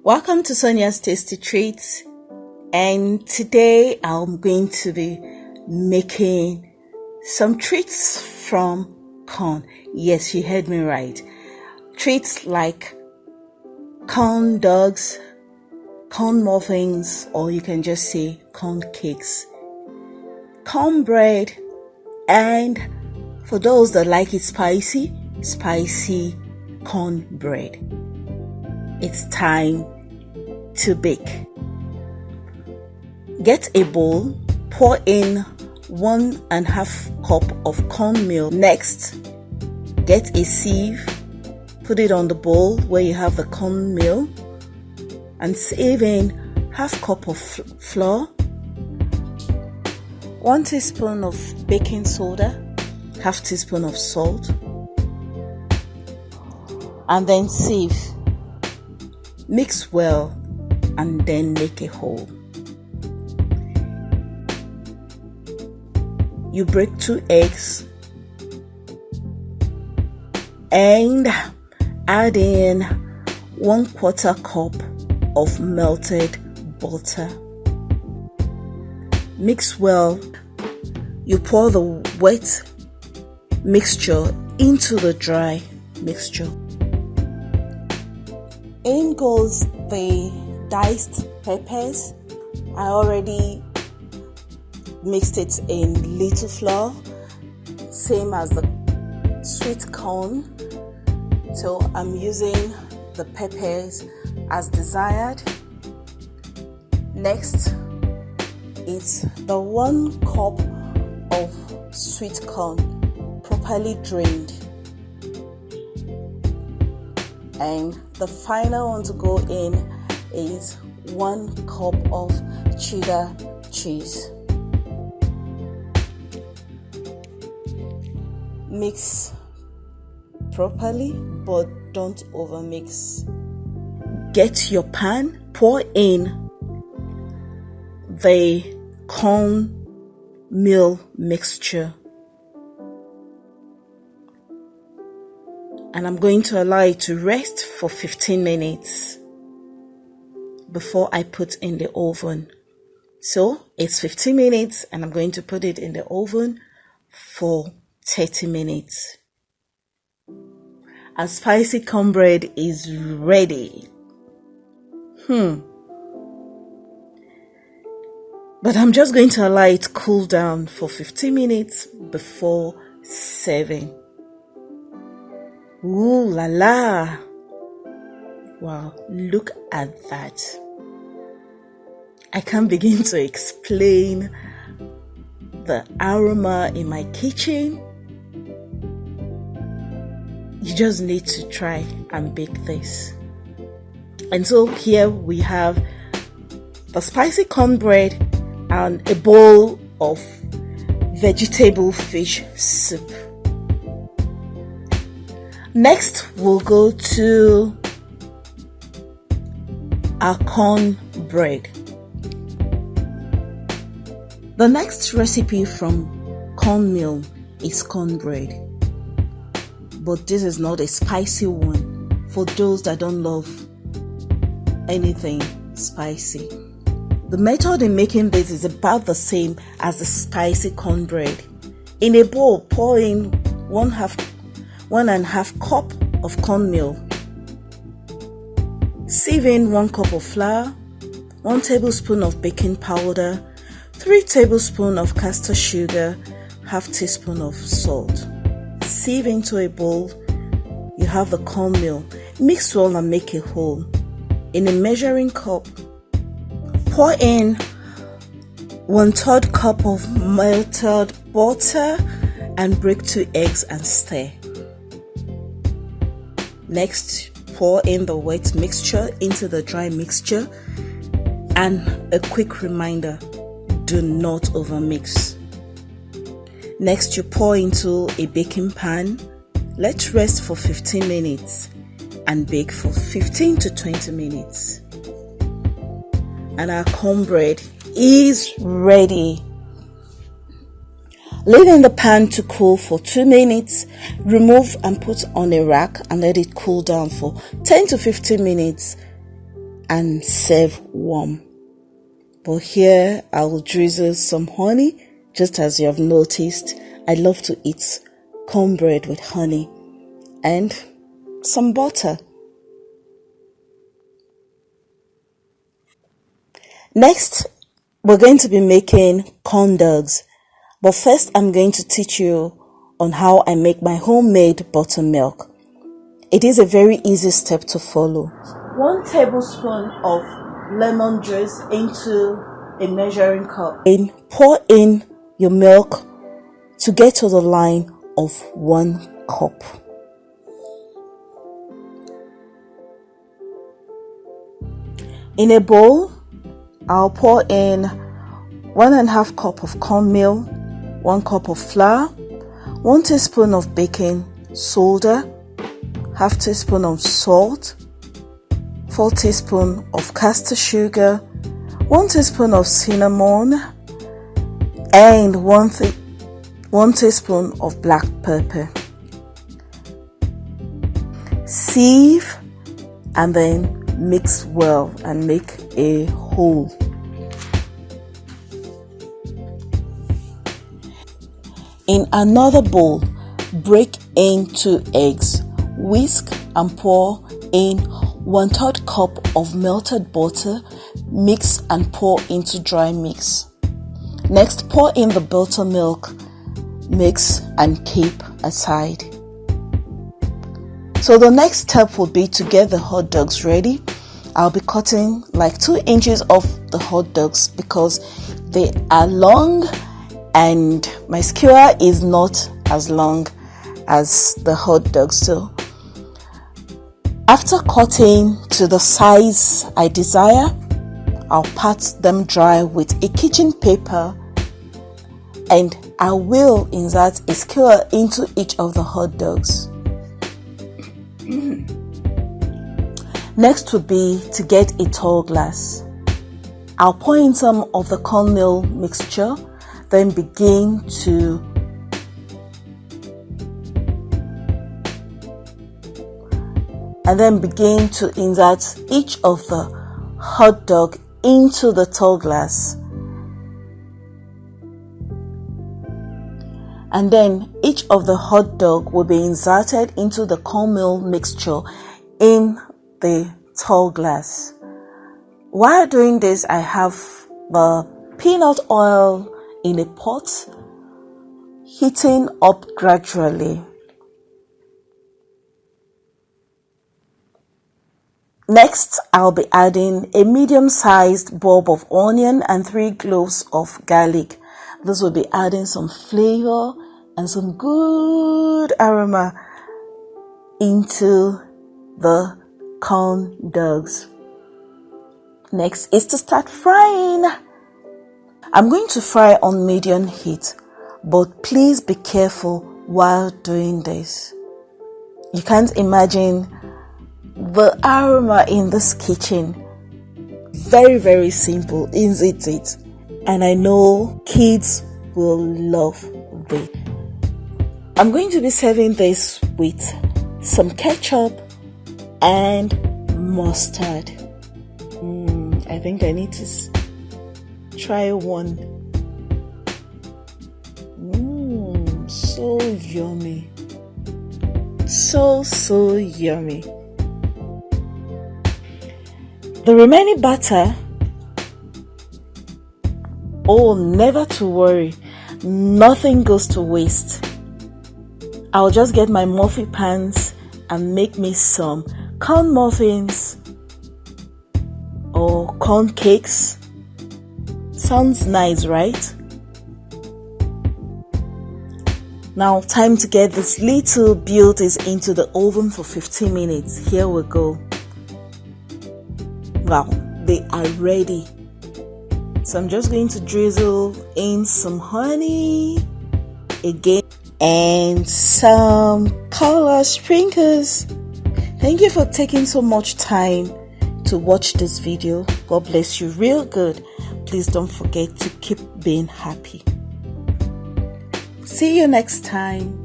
Welcome to Sonia's Tasty Treats, and today I'm going to be making some treats from corn. Yes, you heard me right. Treats like corn dogs, corn muffins, or you can just say corn cakes, cornbread, and for those that like it spicy cornbread. It's time to bake. Get a bowl, pour in 1.5 cup of cornmeal. Next, get a sieve, put it on the bowl where you have the cornmeal, and sieve in 1/2 cup of flour, 1 teaspoon of baking soda, 1/2 teaspoon of salt, and then sieve. Mix well and then make a hole. You break 2 eggs and add in 1/4 cup of melted butter. Mix well. You pour the wet mixture into the dry mixture. In goes the diced peppers. I already mixed it in little flour, same as the sweet corn. So I'm using the peppers as desired. Next, it's the 1 cup of sweet corn, properly drained. And the final one to go in is 1 cup of cheddar cheese. Mix properly, but don't overmix. Get your pan, pour in the cornmeal mixture. And I'm going to allow it to rest for 15 minutes before I put in the oven. So it's 15 minutes and I'm going to put it in the oven for 30 minutes. Our spicy cornbread is ready. But I'm just going to allow it to cool down for 15 minutes before serving. Ooh la la! Wow, look at that. I can't begin to explain the aroma in my kitchen. You just need to try and bake this. And so here we have the spicy cornbread and a bowl of vegetable fish soup. Next, we'll go to our cornbread. The next recipe from cornmeal is cornbread, but this is not a spicy one for those that don't love anything spicy. The method in making this is about the same as the spicy cornbread. In a bowl, pour in 1.5 cup of cornmeal. Sieve in 1 cup of flour, 1 tablespoon of baking powder, 3 tablespoons of castor sugar, 1/2 teaspoon of salt. Sieve into a bowl. You have the cornmeal. Mix well and make a hole. In a measuring cup, pour in 1/3 cup of melted butter and break 2 eggs and stir. Next, pour in the wet mixture into the dry mixture, and a quick reminder, do not overmix. Next, you pour into a baking pan, let rest for 15 minutes and bake for 15 to 20 minutes. And our cornbread is ready. Leave in the pan to cool for 2 minutes. Remove and put on a rack and let it cool down for 10 to 15 minutes. and serve warm. But here I will drizzle some honey. Just as you have noticed, I love to eat cornbread with honey and some butter. Next, we're going to be making corn dogs. But first, I'm going to teach you on how I make my homemade buttermilk. It is a very easy step to follow. 1 tablespoon of lemon juice into a measuring cup. And pour in your milk to get to the line of 1 cup. In a bowl, I'll pour in 1.5 cup of cornmeal, 1 cup of flour, 1 teaspoon of baking soda, 1/2 teaspoon of salt, 4 teaspoons of castor sugar, 1 teaspoon of cinnamon, and 1 teaspoon of black pepper. Sieve and then mix well and make a whole. In another bowl, break in 2 eggs, whisk and pour in 1/3 cup of melted butter, mix and pour into dry mix. Next, pour in the buttermilk, mix and keep aside. So the next step will be to get the hot dogs ready. I'll be cutting like 2 inches off the hot dogs because they are long and my skewer is not as long as the hot dogs. So after cutting to the size I desire, I'll pat them dry with a kitchen paper and I will insert a skewer into each of the hot dogs. Next would be to get a tall glass. I'll pour in some of the cornmeal mixture, then begin to insert each of the hot dog into the tall glass. And then each of the hot dog will be inserted into the cornmeal mixture in the tall glass. While doing this, I have the peanut oil in a pot, heating up gradually. Next, I'll be adding a medium-sized bulb of onion and 3 cloves of garlic. This will be adding some flavor and some good aroma into the corn dogs. Next is to start frying. I'm going to fry on medium heat, but please be careful while doing this. You can't imagine the aroma in this kitchen. Very, very simple, isn't it? And I know kids will love it. I'm going to be serving this with some ketchup and mustard. I think I need to try one. So yummy. So yummy. The remaining butter, never to worry, nothing goes to waste. I'll just get my muffin pans and make me some corn muffins or corn cakes. Sounds nice, right? Now time to get these little beauties into the oven for 15 minutes. Here we go. Wow, they are ready. So I'm just going to drizzle in some honey again and some color sprinkles. Thank you for taking so much time to watch this video. God bless you real good. Please don't forget to keep being happy. See you next time.